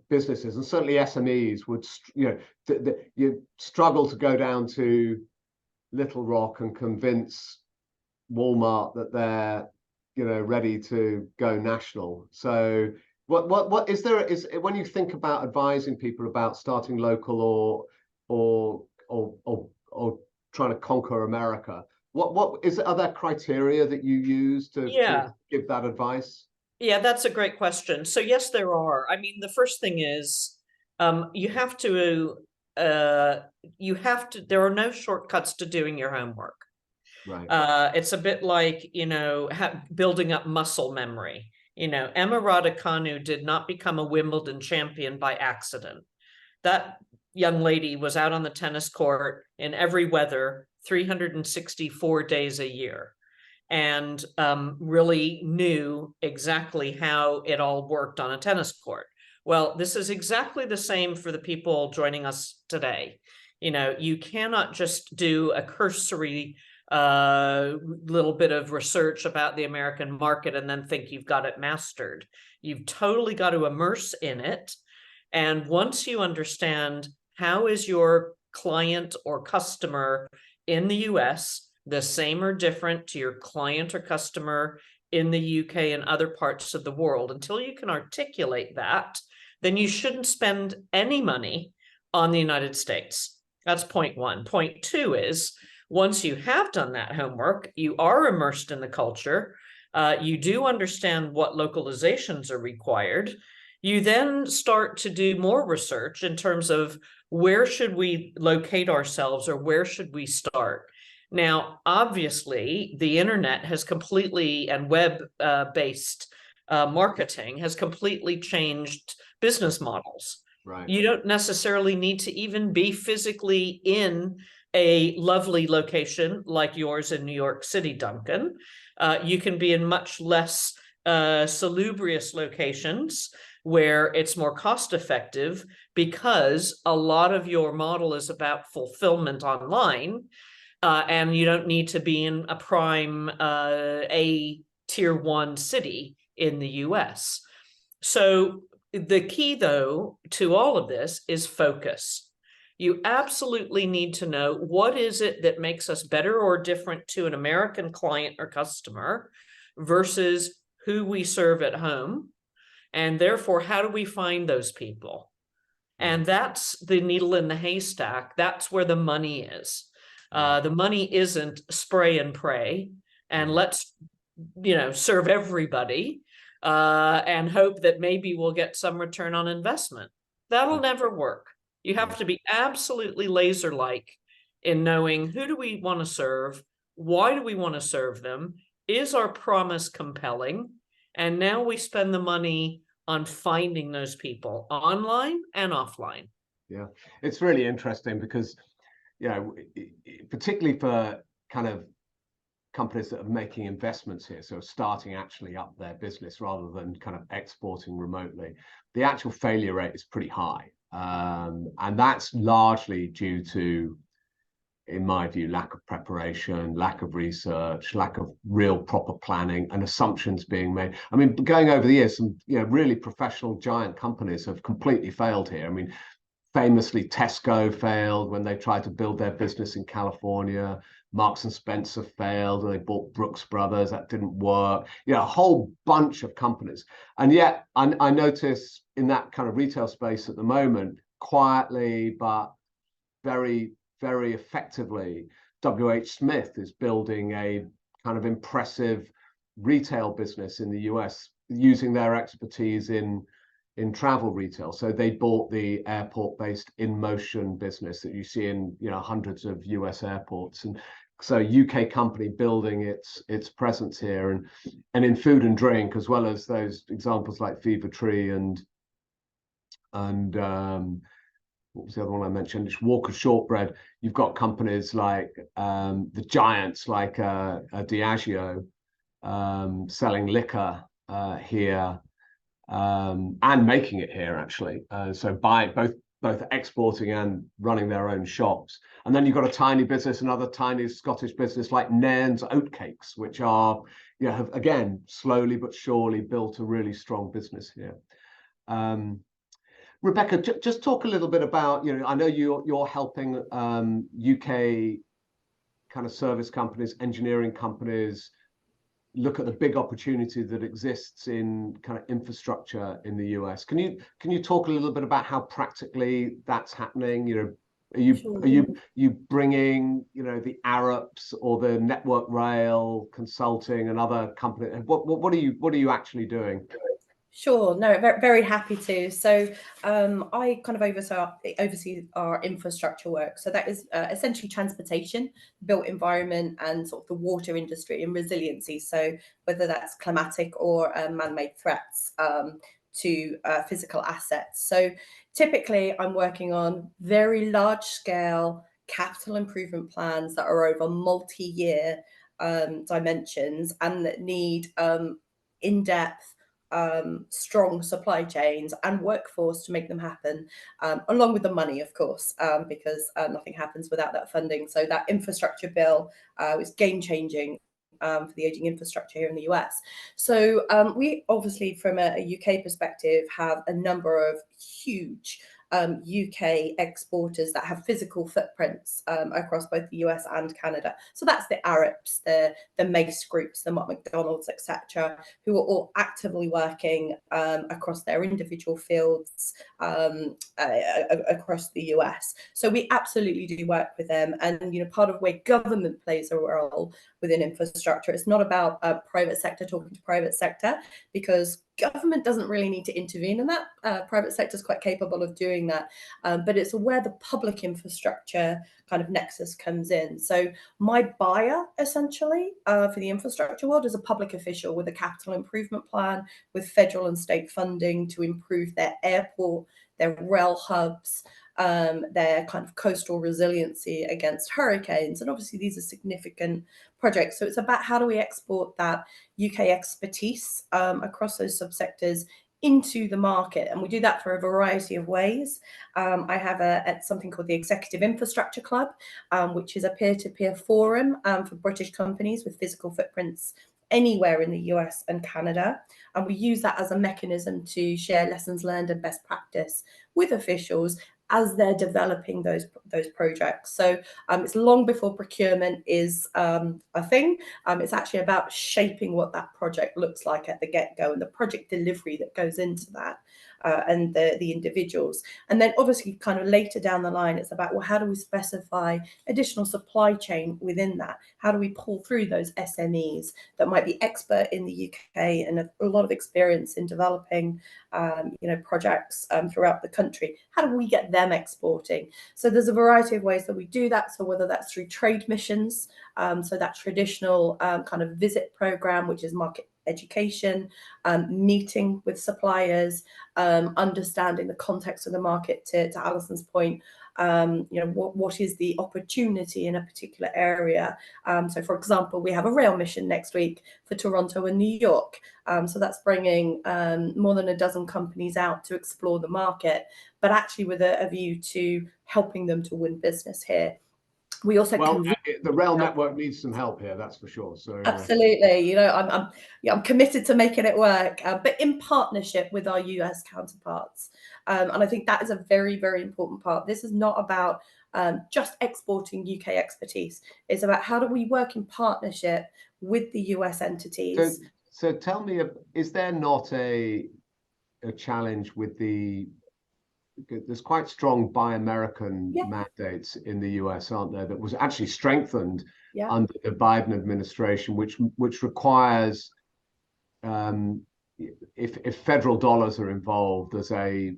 [SPEAKER 1] businesses, and certainly SMEs would, you struggle to go down to Little Rock and convince Walmart that they're, ready to go national. So what is there, is when you think about advising people about starting local or trying to conquer America, are there criteria that you use to give that advice?
[SPEAKER 6] Yeah, that's a great question. So yes, there are. I mean, the first thing is you have to, there are no shortcuts to doing your homework.
[SPEAKER 1] Right.
[SPEAKER 6] It's a bit like, building up muscle memory. Emma Raducanu did not become a Wimbledon champion by accident. That young lady was out on the tennis court in every weather, 364 days a year, and really knew exactly how it all worked on a tennis court. Well, this is exactly the same for the people joining us today. You cannot just do a cursory little bit of research about the American market and then think you've got it mastered. You've totally got to immerse in it. And once you understand how is your client or customer in the US the same or different to your client or customer in the UK and other parts of the world, until you can articulate that, then you shouldn't spend any money on the United States. That's point one. Point two is, once you have done that homework, you are immersed in the culture, you do understand what localizations are required, you then start to do more research in terms of where should we locate ourselves or where should we start. Now, obviously, the internet has completely, and web-based marketing has completely changed business models.
[SPEAKER 1] Right.
[SPEAKER 6] You don't necessarily need to even be physically in a lovely location like yours in New York City, Duncan. You can be in much less salubrious locations where it's more cost effective, because a lot of your model is about fulfillment online. And you don't need to be in a prime a tier 1 city in the US. So the key, though, to all of this is focus. You absolutely need to know, what is it that makes us better or different to an American client or customer versus who we serve at home? And therefore, how do we find those people? And that's the needle in the haystack. That's where the money is. The money isn't spray and pray and let's, serve everybody and hope that maybe we'll get some return on investment. That'll never work. You have to be absolutely laser-like in knowing, who do we want to serve? Why do we want to serve them? Is our promise compelling? And now we spend the money on finding those people online and offline.
[SPEAKER 1] Yeah, it's really interesting because, particularly for kind of companies that are making investments here, so starting actually up their business rather than kind of exporting remotely, the actual failure rate is pretty high. And that's largely due to, in my view, lack of preparation, lack of research, lack of real proper planning, and assumptions being made. I mean, going over the years, some really professional giant companies have completely failed here. I mean, famously, Tesco failed when they tried to build their business in California. Marks and Spencer failed, and they bought Brooks Brothers. That didn't work. A whole bunch of companies. And yet, I notice in that kind of retail space at the moment, quietly but very, very effectively, WH Smith is building a kind of impressive retail business in the US using their expertise in travel retail. So they bought the airport-based InMotion business that you see in hundreds of US airports, and so UK company building its presence here, and in food and drink, as well as those examples like Fever Tree and what was the other one I mentioned? It's Walker Shortbread. You've got companies like the giants like Diageo selling liquor here. And making it here, actually. So by both exporting and running their own shops. And then you've got a tiny business, another tiny Scottish business like Nairn's Oatcakes, which are, have again slowly but surely built a really strong business here. Rebecca, just talk a little bit about, I know you're helping UK kind of service companies, engineering companies look at the big opportunity that exists in kind of infrastructure in the US. Can you talk a little bit about how practically that's happening? Are you bringing the Arabs or the Network Rail Consulting and other companies? What are you actually doing?
[SPEAKER 5] Sure, no, very, very happy to. So I kind of oversee our infrastructure work. So that is essentially transportation, built environment, and sort of the water industry and resiliency. So whether that's climatic or man-made threats to physical assets. So typically I'm working on very large scale capital improvement plans that are over multi-year dimensions and that need in-depth strong supply chains and workforce to make them happen, along with the money, of course, because nothing happens without that funding. So that infrastructure bill is game changing for the aging infrastructure here in the US. So we obviously, from a UK perspective, have a number of huge UK exporters that have physical footprints across both the US and Canada. So that's the Arabs, the Mace groups, the McDonald's, etc., who are all actively working across their individual fields across the US. So we absolutely do work with them, and part of where government plays a role within infrastructure, it's not about private sector talking to private sector, because government doesn't really need to intervene in that. Private sector is quite capable of doing that, but it's where the public infrastructure kind of nexus comes in. So my buyer, essentially, for the infrastructure world is a public official with a capital improvement plan, with federal and state funding to improve their airport, their rail hubs, their kind of coastal resiliency against hurricanes. And obviously these are significant projects. So it's about how do we export that UK expertise across those subsectors into the market, and we do that for a variety of ways. I have something called the Executive Infrastructure Club, which is a peer-to-peer forum for British companies with physical footprints anywhere in the US and Canada, and we use that as a mechanism to share lessons learned and best practice with officials as they're developing those projects. So it's long before procurement is a thing. It's actually about shaping what that project looks like at the get-go and the project delivery that goes into that, and the individuals. And then obviously kind of later down the line, it's about, well, how do we specify additional supply chain within that? How do we pull through those SMEs that might be expert in the UK and a lot of experience in developing projects throughout the country? How do we get them exporting? So there's a variety of ways that we do that. So whether that's through trade missions, so that traditional kind of visit program, which is market education, meeting with suppliers, understanding the context of the market, to Alison's point, what is the opportunity in a particular area. So for example, we have a rail mission next week for Toronto and New York. So that's bringing more than a dozen companies out to explore the market, but actually with a view to helping them to win business here. We also
[SPEAKER 1] the rail network needs some help here, that's for sure. So
[SPEAKER 5] absolutely, I'm committed to making it work, but in partnership with our US counterparts. And I think that is a very, very important part. This is not about just exporting UK expertise. It's about how do we work in partnership with the US entities.
[SPEAKER 1] So tell me, is there not a challenge with there's quite strong Buy American mandates in the US, aren't there, that was actually strengthened under the Biden administration, which requires, if federal dollars are involved, there's a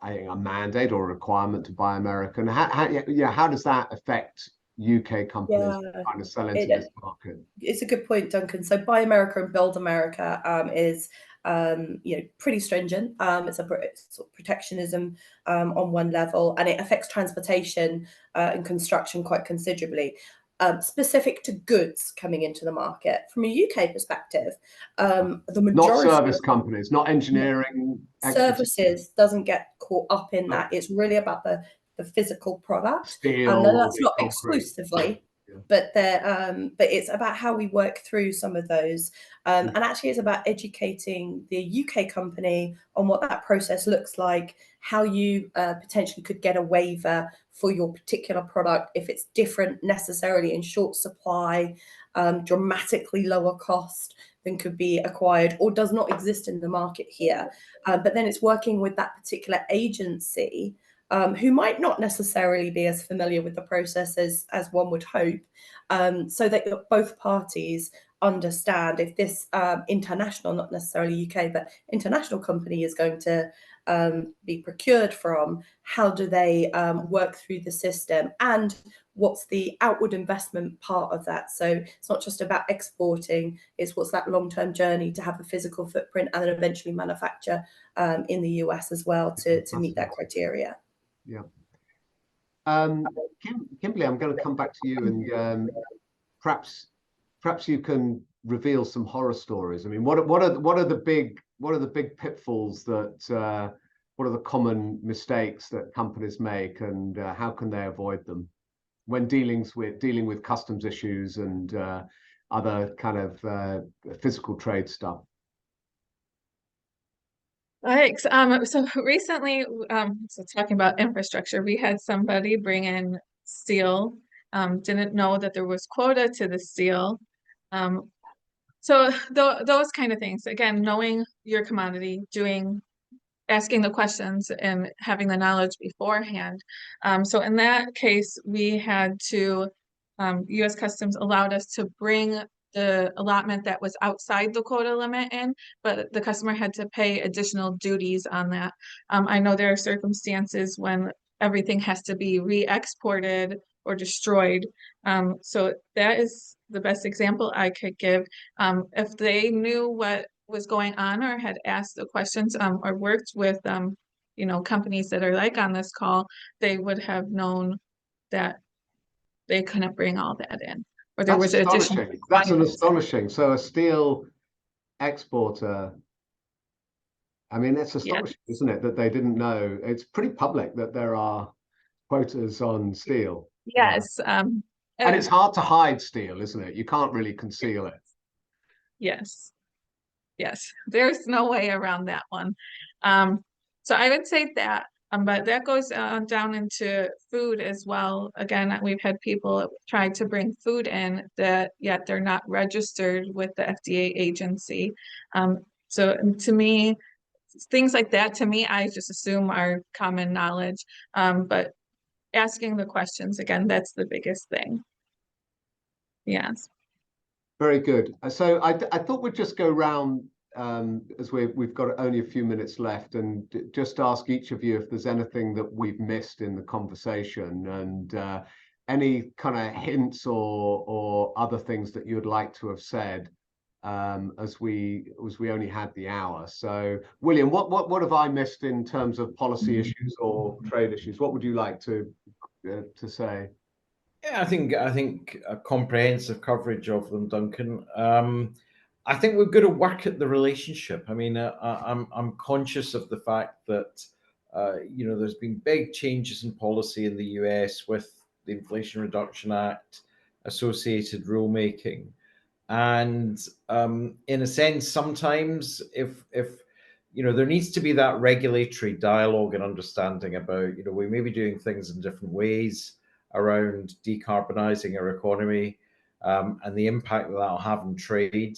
[SPEAKER 1] mandate or a requirement to Buy American. How does that affect UK companies trying to sell into this market?
[SPEAKER 5] It's a good point, Duncan. So Buy America and Build America is pretty stringent. It's a sort of protectionism on one level, and it affects transportation and construction quite considerably. Specific to goods coming into the market. From a UK perspective, the majority,
[SPEAKER 1] not service companies, not engineering
[SPEAKER 5] services doesn't get caught up in that. It's really about the physical product.
[SPEAKER 1] Steel,
[SPEAKER 5] and that's not exclusively, but it's about how we work through some of those, and actually it's about educating the UK company on what that process looks like, how you potentially could get a waiver for your particular product if it's different necessarily in short supply, dramatically lower cost than could be acquired or does not exist in the market here. But then it's working with that particular agency who might not necessarily be as familiar with the process as one would hope, so that both parties understand if this international, not necessarily UK, but international company is going to be procured from, how do they work through the system, and what's the outward investment part of that. So it's not just about exporting, it's what's that long-term journey to have a physical footprint and then eventually manufacture in the US as well to meet that criteria.
[SPEAKER 1] Yeah. Kimberly, I'm going to come back to you, and perhaps you can reveal some horror stories. I mean, what are the big pitfalls that what are the common mistakes that companies make, and how can they avoid them when dealing with customs issues and other kind of physical trade stuff?
[SPEAKER 3] Thanks. So recently, so talking about infrastructure, we had somebody bring in steel, didn't know that there was quota to the steel. So those kind of things, again, knowing your commodity, asking the questions and having the knowledge beforehand. So in that case, we had to, US Customs allowed us to bring the allotment that was outside the quota limit in, but the customer had to pay additional duties on that. I know there are circumstances when everything has to be re-exported or destroyed. So that is the best example I could give. If they knew what was going on or had asked the questions or worked with companies that are like on this call, they would have known that they couldn't bring all that in, or there was additional.
[SPEAKER 1] That's an astonishing. So a steel exporter, I mean, it's astonishing, isn't it, that they didn't know? It's pretty public that there are quotas on steel.
[SPEAKER 3] Yes.
[SPEAKER 1] And it's hard to hide steel, isn't it? You can't really conceal it.
[SPEAKER 3] Yes. Yes, there's no way around that one. So I would say that, but that goes down into food as well. Again, we've had people try to bring food in that yet they're not registered with the FDA agency. So to me, things like that, to me, I just assume are common knowledge. But asking the questions, again, that's the biggest thing. Yes.
[SPEAKER 1] Very good. So I thought we'd just go round, as we've got only a few minutes left, and just ask each of you if there's anything that we've missed in the conversation, and any kind of hints or other things that you'd like to have said, as we only had the hour. So William, what have I missed in terms of policy issues or trade issues? What would you like to say?
[SPEAKER 4] Yeah, I think a comprehensive coverage of them, Duncan. I think we've got to work at the relationship. I mean, I'm conscious of the fact that there's been big changes in policy in the US with the Inflation Reduction Act, associated rulemaking, and in a sense, sometimes if there needs to be that regulatory dialogue and understanding about we may be doing things in different ways around decarbonizing our economy and the impact that that'll have on trade,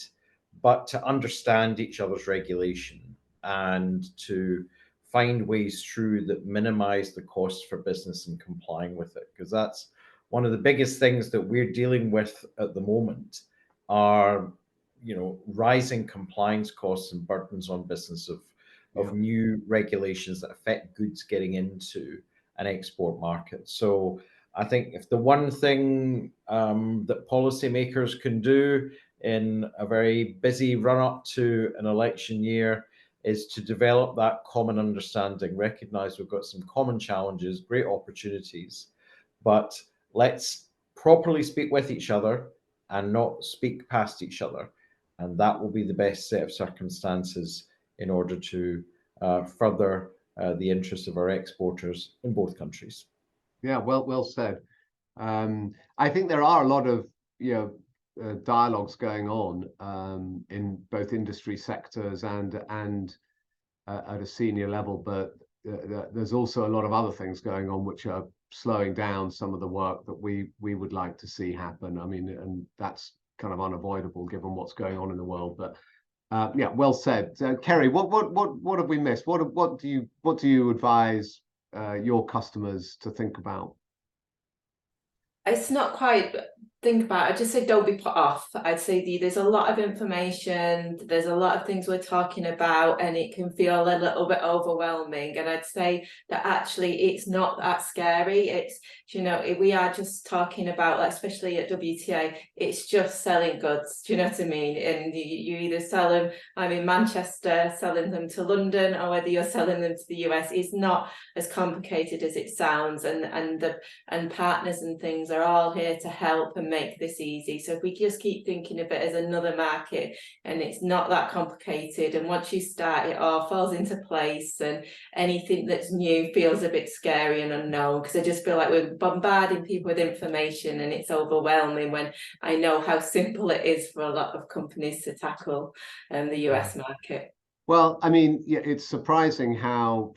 [SPEAKER 4] but to understand each other's regulation and to find ways through that minimize the costs for business in complying with it. Because that's one of the biggest things that we're dealing with at the moment are, rising compliance costs and burdens on business of new regulations that affect goods getting into an export market. So I think if the one thing that policymakers can do in a very busy run-up to an election year is to develop that common understanding, recognize we've got some common challenges, great opportunities, but let's properly speak with each other and not speak past each other. And that will be the best set of circumstances in order to further the interests of our exporters in both countries.
[SPEAKER 1] Yeah, well said. I think there are a lot of dialogues going on in both industry sectors and at a senior level, but there's also a lot of other things going on which are slowing down some of the work that we would like to see happen. I mean, and that's kind of unavoidable given what's going on in the world. But yeah, well said, Kerry. What have we missed? What do you advise your customers to think about?
[SPEAKER 2] It's not quite think about it. I'd just say don't be put off. I'd say there's a lot of information, there's a lot of things we're talking about, and it can feel a little bit overwhelming. And I'd say that actually it's not that scary. It's, we are just talking about, like, especially at WTA, it's just selling goods. Do you know what I mean? And you either sell them, I'm in Manchester selling them to London, or whether you're selling them to the US. It's not as complicated as it sounds, and partners and things are all here to help and make this easy. So if we just keep thinking of it as another market, and it's not that complicated, and once you start, it all falls into place, and anything that's new feels a bit scary and unknown, because I just feel like we're bombarding people with information and it's overwhelming, when I know how simple it is for a lot of companies to tackle the US market.
[SPEAKER 1] Well, I mean, yeah, it's surprising how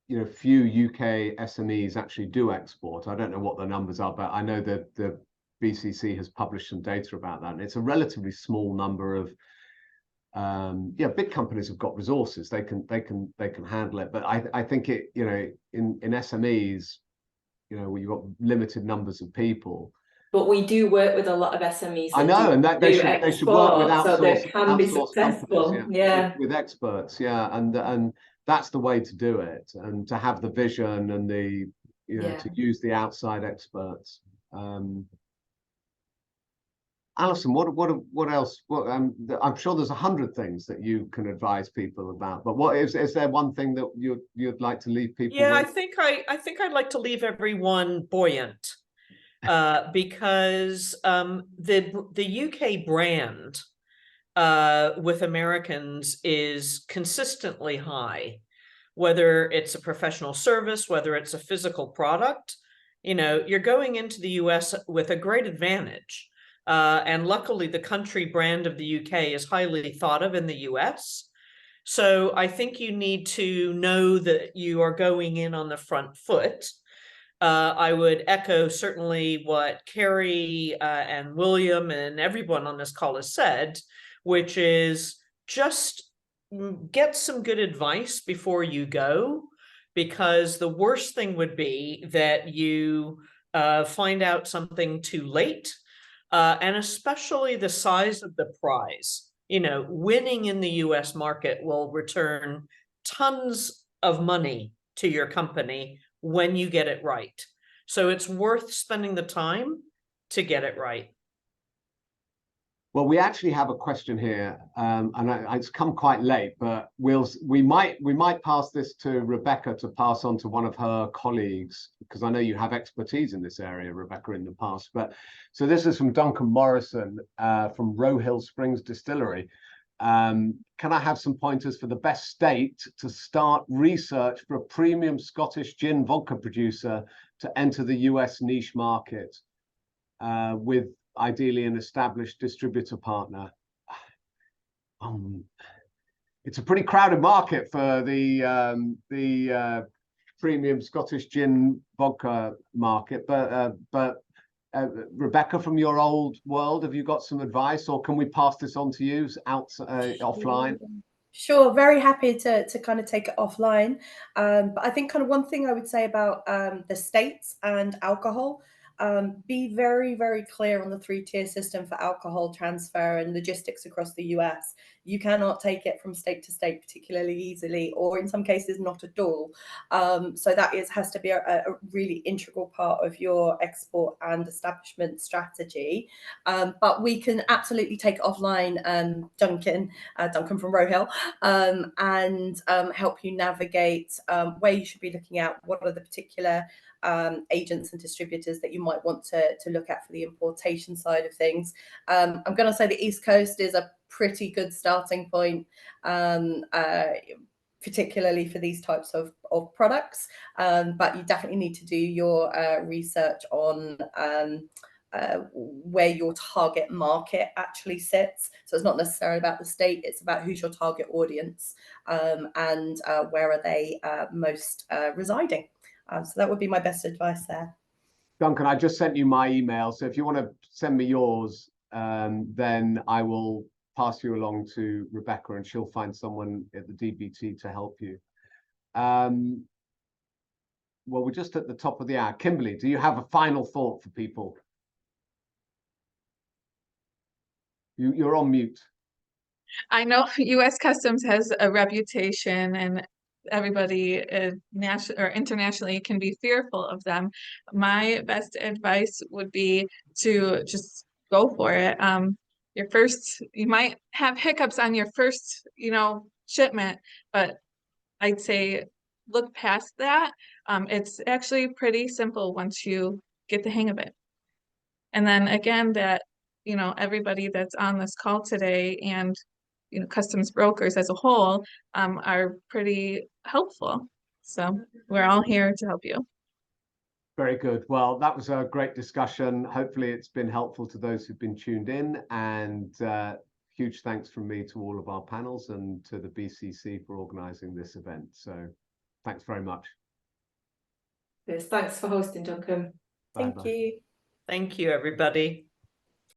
[SPEAKER 1] few UK SMEs actually do export. I don't know what the numbers are, but I know that the BCC has published some data about that, and it's a relatively small number of big companies have got resources, they can handle it. But I think it, in SMEs, you've got limited numbers of people.
[SPEAKER 2] But we do work with a lot of SMEs.
[SPEAKER 1] I know, and that they should work with
[SPEAKER 2] so they can be successful.
[SPEAKER 1] With experts, and that's the way to do it, and to have the vision and the to use the outside experts. Alison, what else? I'm sure there's 100 things that you can advise people about, but what is there one thing that you'd like to leave people with?
[SPEAKER 6] I think I'd like to leave everyone buoyant, because the UK brand with Americans is consistently high, whether it's a professional service, whether it's a physical product. You're going into the US with a great advantage. And luckily, the country brand of the UK is highly thought of in the US. So I think you need to know that you are going in on the front foot. I would echo certainly what Kerry and William and everyone on this call has said, which is just get some good advice before you go, because the worst thing would be that you find out something too late. And especially the size of the prize. Winning in the US market will return tons of money to your company when you get it right. So it's worth spending the time to get it right.
[SPEAKER 1] Well, we actually have a question here, and it's come quite late, but we might pass this to Rebecca to pass on to one of her colleagues, because I know you have expertise in this area, Rebecca, in the past. But so this is from Duncan Morrison from Roe Hill Springs Distillery. Can I have some pointers for the best state to start research for a premium Scottish gin vodka producer to enter the US niche market with ideally an established distributor partner? It's a pretty crowded market for the premium Scottish gin vodka market, but Rebecca, from your old world, have you got some advice, or can we pass this on to you offline?
[SPEAKER 5] Sure, very happy to kind of take it offline. But I think kind of one thing I would say about the states and alcohol, be very, very clear on the 3-tier system for alcohol transfer and logistics across the US. You cannot take it from state to state particularly easily, or in some cases not at all. So that has to be a really integral part of your export and establishment strategy. But we can absolutely take it offline, Duncan from Roe Hill, and help you navigate where you should be looking at, what are the particular agents and distributors that you might want to look at for the importation side of things. I'm going to say the East Coast is a pretty good starting point. particularly for these types of products. But you definitely need to do your research on where your target market actually sits. So it's not necessarily about the state, it's about who's your target audience, and where are they most residing. So that would be my best advice there.
[SPEAKER 1] Duncan, I just sent you my email, so if you want to send me yours, then I will pass you along to Rebecca and she'll find someone at the DBT to help you. Well, we're just at the top of the hour. Kimberly, do you have a final thought for people? You're on mute.
[SPEAKER 3] I know U.S. Customs has a reputation, and everybody national or internationally can be fearful of them. My best advice would be to just go for it. You might have hiccups on your first, shipment, but I'd say look past that. It's actually pretty simple once you get the hang of it. And then again, that everybody that's on this call today and customs brokers as a whole are pretty helpful. So we're all here to help you.
[SPEAKER 1] Very good. Well, that was a great discussion. Hopefully it's been helpful to those who've been tuned in, and huge thanks from me to all of our panels and to the BCC for organizing this event. So thanks very much.
[SPEAKER 2] Yes, thanks for hosting, Duncan.
[SPEAKER 5] Thank you.
[SPEAKER 6] Thank you, everybody.